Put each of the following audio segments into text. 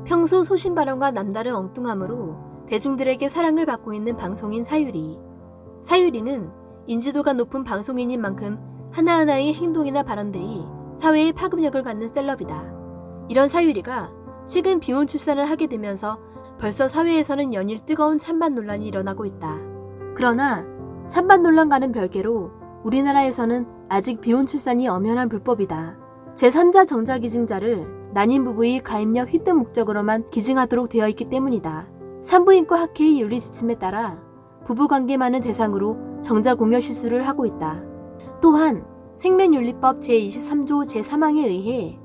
평소 소신 발언과 남다른 엉뚱함으로 대중들에게 사랑을 받고 있는 방송인 사유리. 사유리는 인지도가 높은 방송인인 만큼 하나하나의 행동이나 발언들이 사회에 파급력을 갖는 셀럽이다. 이런 사유리가 최근 비혼 출산을 하게 되면서 벌써 사회에서는 연일 뜨거운 찬반 논란이 일어나고 있다. 그러나 찬반 논란과는 별개로 우리나라에서는 아직 비혼 출산이 엄연한 불법이다. 제3자 정자 기증자를 난임 부부의 가입력 휘득 목적으로만 기증하도록 되어 있기 때문이다. 산부인과 학회의 윤리 지침에 따라 부부관계만을 대상으로 정자 공여 시술을 하고 있다. 또한 생명윤리법 제23조 제3항에 의해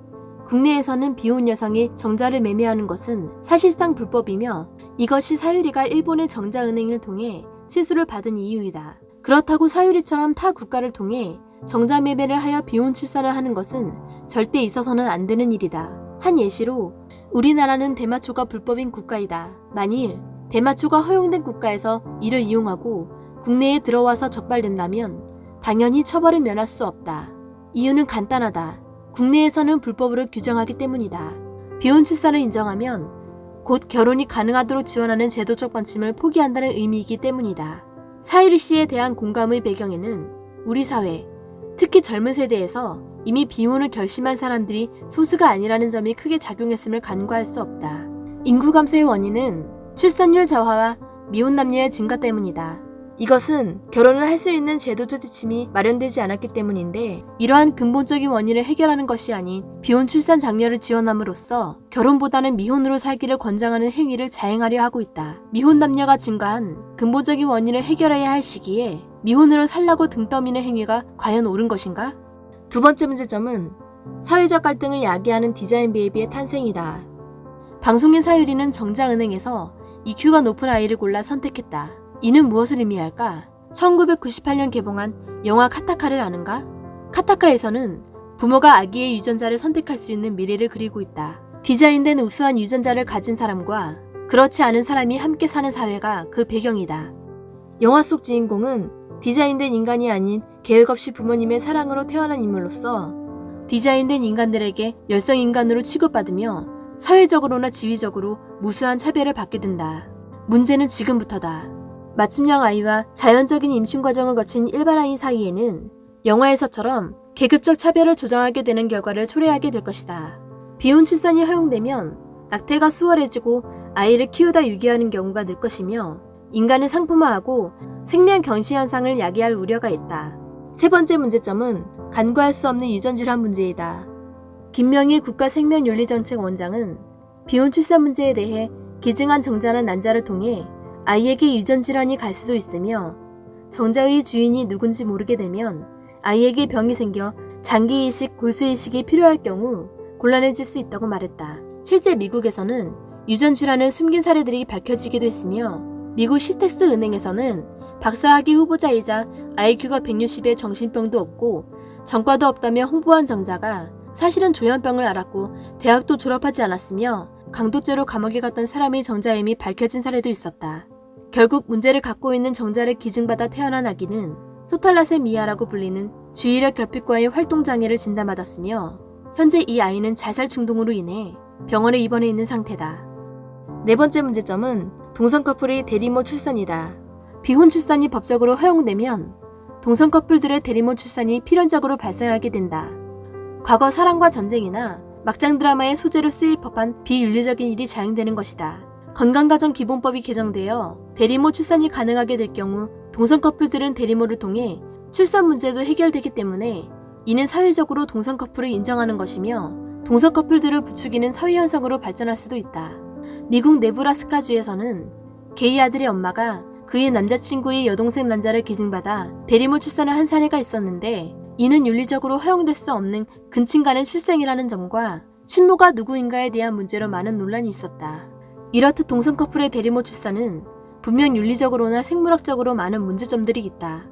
국내에서는 비혼 여성이 정자를 매매하는 것은 사실상 불법이며 이것이 사유리가 일본의 정자은행을 통해 시술을 받은 이유이다. 그렇다고 사유리처럼 타 국가를 통해 정자 매매를 하여 비혼 출산을 하는 것은 절대 있어서는 안 되는 일이다. 한 예시로 우리나라는 대마초가 불법인 국가이다. 만일 대마초가 허용된 국가에서 이를 이용하고 국내에 들어와서 적발된다면 당연히 처벌을 면할 수 없다. 이유는 간단하다. 국내에서는 불법으로 규정하기 때문이다. 비혼 출산을 인정하면 곧 결혼이 가능하도록 지원하는 제도적 관점을 포기한다는 의미이기 때문이다. 사유리 씨에 대한 공감의 배경에는 우리 사회, 특히 젊은 세대에서 이미 비혼을 결심한 사람들이 소수가 아니라는 점이 크게 작용했음을 간과할 수 없다. 인구 감소의 원인은 출산율 저하와 미혼 남녀의 증가 때문이다. 이것은 결혼을 할 수 있는 제도적 지침이 마련되지 않았기 때문인데 이러한 근본적인 원인을 해결하는 것이 아닌 비혼 출산 장려를 지원함으로써 결혼보다는 미혼으로 살기를 권장하는 행위를 자행하려 하고 있다. 미혼 남녀가 증가한 근본적인 원인을 해결해야 할 시기에 미혼으로 살라고 등 떠미는 행위가 과연 옳은 것인가? 두 번째 문제점은 사회적 갈등을 야기하는 디자인 베이비의 탄생이다. 방송인 사유리는 정자은행에서 EQ가 높은 아이를 골라 선택했다. 이는 무엇을 의미할까? 1998년 개봉한 영화 카타카를 아는가? 카타카에서는 부모가 아기의 유전자를 선택할 수 있는 미래를 그리고 있다. 디자인된 우수한 유전자를 가진 사람과 그렇지 않은 사람이 함께 사는 사회가 그 배경이다. 영화 속 주인공은 디자인된 인간이 아닌 계획 없이 부모님의 사랑으로 태어난 인물로서 디자인된 인간들에게 열성인간으로 취급받으며 사회적으로나 지위적으로 무수한 차별을 받게 된다. 문제는 지금부터다. 맞춤형 아이와 자연적인 임신 과정을 거친 일반 아이 사이에는 영화에서처럼 계급적 차별을 조장하게 되는 결과를 초래하게 될 것이다. 비혼 출산이 허용되면 낙태가 수월해지고 아이를 키우다 유기하는 경우가 늘 것이며 인간을 상품화하고 생명 경시 현상을 야기할 우려가 있다. 세 번째 문제점은 간과할 수 없는 유전질환 문제이다. 김명희 국가생명윤리정책 원장은 비혼 출산 문제에 대해 기증한 정자나 난자를 통해 아이에게 유전질환이 갈 수도 있으며 정자의 주인이 누군지 모르게 되면 아이에게 병이 생겨 장기이식, 골수이식이 필요할 경우 곤란해질 수 있다고 말했다. 실제 미국에서는 유전질환을 숨긴 사례들이 밝혀지기도 했으며 미국 시텍스 은행에서는 박사학위 후보자이자 IQ가 160의 정신병도 없고 전과도 없다며 홍보한 정자가 사실은 조현병을 앓았고 대학도 졸업하지 않았으며 강도죄로 감옥에 갔던 사람의 정자임이 밝혀진 사례도 있었다. 결국 문제를 갖고 있는 정자를 기증받아 태어난 아기는 소탈라세미아라고 불리는 주의력 결핍과의 활동장애를 진단받았으며 현재 이 아이는 자살 충동으로 인해 병원에 입원해 있는 상태다. 네 번째 문제점은 동성 커플의 대리모 출산이다. 비혼 출산이 법적으로 허용되면 동성 커플들의 대리모 출산이 필연적으로 발생하게 된다. 과거 사랑과 전쟁이나 막장 드라마의 소재로 쓰일 법한 비윤리적인 일이 자행되는 것이다. 건강가정기본법이 개정되어 대리모 출산이 가능하게 될 경우 동성 커플들은 대리모를 통해 출산 문제도 해결되기 때문에 이는 사회적으로 동성 커플을 인정하는 것이며 동성 커플들을 부추기는 사회 현상으로 발전할 수도 있다. 미국 네브라스카주에서는 게이 아들의 엄마가 그의 남자친구의 여동생 난자를 기증받아 대리모 출산을 한 사례가 있었는데 이는 윤리적으로 허용될 수 없는 근친 간의 출생이라는 점과 친모가 누구인가에 대한 문제로 많은 논란이 있었다. 이렇듯 동성 커플의 대리모 출산은 분명 윤리적으로나 생물학적으로 많은 문제점들이 있다.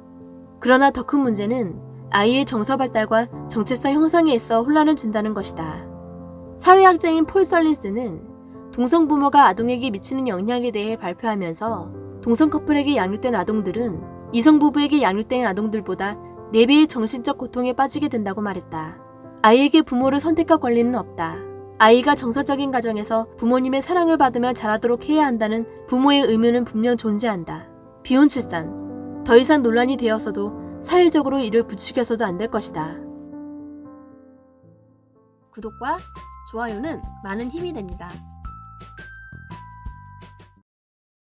그러나 더 큰 문제는 아이의 정서 발달과 정체성 형성에 있어 혼란을 준다는 것이다. 사회학자인 폴 설린스는 동성 부모가 아동에게 미치는 영향에 대해 발표하면서 동성 커플에게 양육된 아동들은 이성 부부에게 양육된 아동들보다 4배의 정신적 고통에 빠지게 된다고 말했다. 아이에게 부모를 선택할 권리는 없다. 아이가 정서적인 가정에서 부모님의 사랑을 받으며 자라도록 해야 한다는 부모의 의무는 분명 존재한다. 비혼 출산, 더 이상 논란이 되어서도 사회적으로 이를 부추겨서도 안 될 것이다. 구독과 좋아요는 많은 힘이 됩니다.